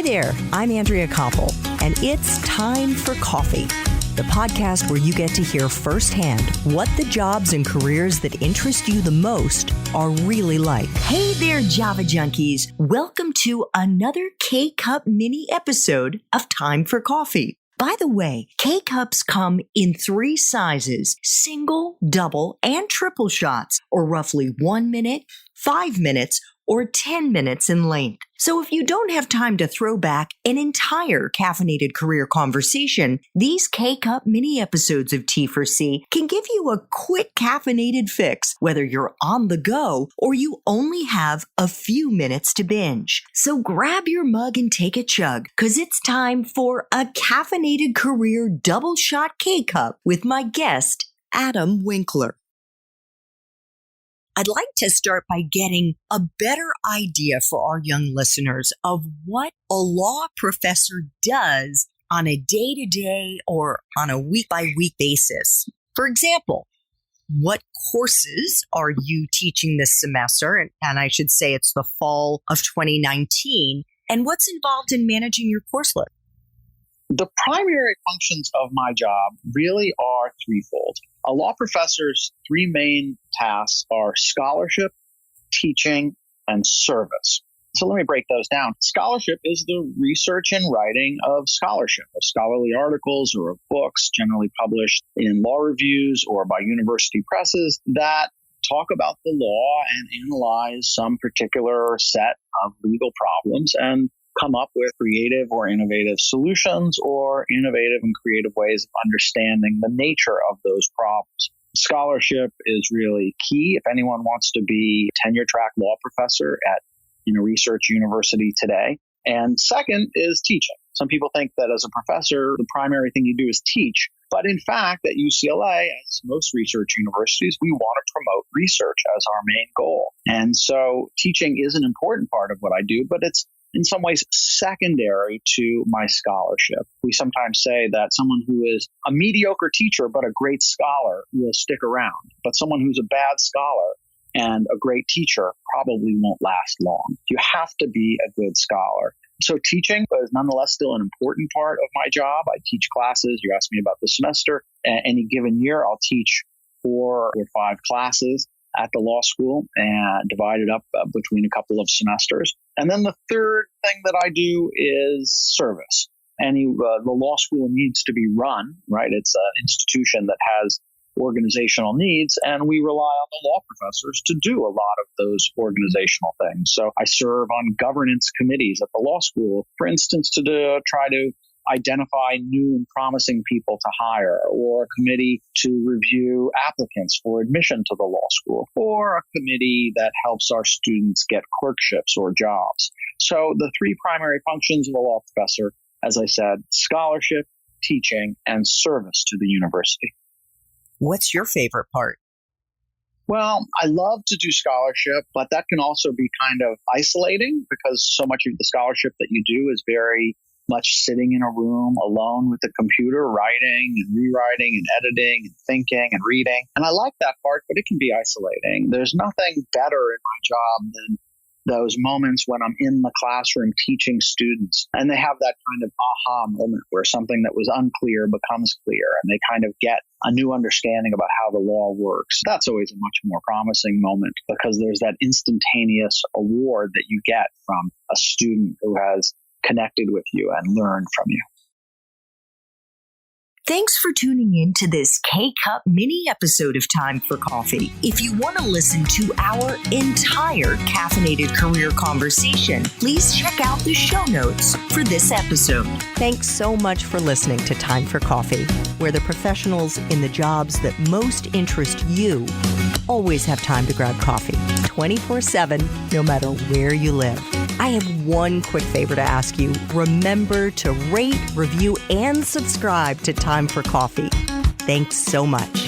Hi there, I'm Andrea Koppel, and it's Time for Coffee, the podcast where you get to hear firsthand what the jobs and careers that interest you the most are really like. Hey there, Java junkies. Welcome to another K-Cup mini episode of Time for Coffee. By the way, K-Cups come in 3 sizes, single, double, and triple shots, or roughly 1 minute, 5 minutes, or 10 minutes in length. So if you don't have time to throw back an entire caffeinated career conversation, these K-Cup mini episodes of T4C can give you a quick caffeinated fix, whether you're on the go or you only have a few minutes to binge. So grab your mug and take a chug, because it's time for a caffeinated career double shot K-Cup with my guest, Adam Winkler. I'd like to start by getting a better idea for our young listeners of what a law professor does on a day-to-day or on a week-by-week basis. For example, what courses are you teaching this semester? And I should say it's the fall of 2019. And what's involved in managing your course load? The primary functions of my job really are threefold. A law professor's 3 main tasks are scholarship, teaching, and service. So let me break those down. Scholarship is the research and writing of scholarship, of scholarly articles or of books generally published in law reviews or by university presses that talk about the law and analyze some particular set of legal problems and come up with creative or innovative solutions or innovative and creative ways of understanding the nature of those problems. Scholarship is really key if anyone wants to be a tenure-track law professor at a research university today. And second is teaching. Some people think that as a professor, the primary thing you do is teach. But in fact, at UCLA, as most research universities, we want to promote research as our main goal. And so teaching is an important part of what I do, but it's in some ways secondary to my scholarship. We sometimes say that someone who is a mediocre teacher but a great scholar will stick around, but someone who's a bad scholar and a great teacher probably won't last long. You have to be a good scholar. So teaching is nonetheless still an important part of my job. I teach classes. You asked me about the semester. Any given year, I'll teach 4 or 5 classes at the law school and divide it up between a couple of semesters. And then the third thing that I do is service. The law school needs to be run, right? It's an institution that has organizational needs, and we rely on the law professors to do a lot of those organizational things. So I serve on governance committees at the law school, for instance, to try to identify new and promising people to hire, or a committee to review applicants for admission to the law school, or a committee that helps our students get clerkships or jobs. So the 3 primary functions of a law professor, as I said, scholarship, teaching, and service to the university. What's your favorite part? Well, I love to do scholarship, but that can also be kind of isolating because so much of the scholarship that you do is very much sitting in a room alone with the computer, writing and rewriting and editing and thinking and reading. And I like that part, but it can be isolating. There's nothing better in my job than those moments when I'm in the classroom teaching students and they have that kind of aha moment where something that was unclear becomes clear and they kind of get a new understanding about how the law works. That's always a much more promising moment because there's that instantaneous award that you get from a student who has connected with you and learned from you. Thanks for tuning in to this K-Cup mini episode of Time for Coffee. If you want to listen to our entire caffeinated career conversation, please check out the show notes for this episode. Thanks so much for listening to Time for Coffee, where the professionals in the jobs that most interest you always have time to grab coffee 24/7, no matter where you live. I have one quick favor to ask you. Remember to rate, review, and subscribe to Time for Coffee. Thanks so much.